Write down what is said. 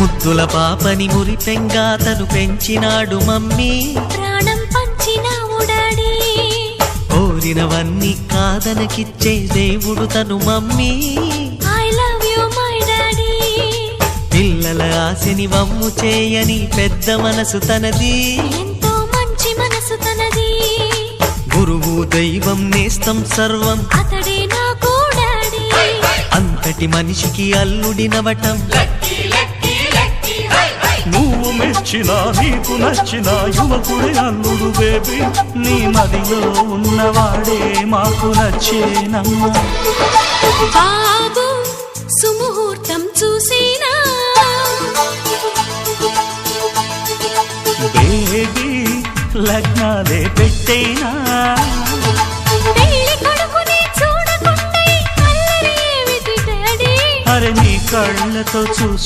ముద్దుల పాపని మురిపెంగా తను పెంచినాడు మమ్మీ, ప్రాణం పంచినావు డాడీ. కోరినవన్నీ కాదనకిచ్చే దేవుడు తను mummy, I love you my daddy. పిల్లల ఆశని వమ్ము చేయని పెద్ద మనసు తనది, ఎంతో మంచి మనసు తనది. గురువు దైవం నేస్తం సర్వం అతడే నాకు డాడీ. అంతటి మనిషికి అల్లుడినవటం, నువ్వు మెచ్చినా నీకు నచ్చిన యువకుడే అల్లుడు బేబీ, నీ మదిలో ఉన్నవాడే మాకు నచ్చేనమ్మా. బాబు సుముహూర్తం చూసినా, బేబీ లగ్నాలే పెట్టేనా, పెళ్లి కొడుకుని చూడకుండా ఈ అల్లరి ఏమిటి డాడీ? అరే నీ కళ్ళతో చూసి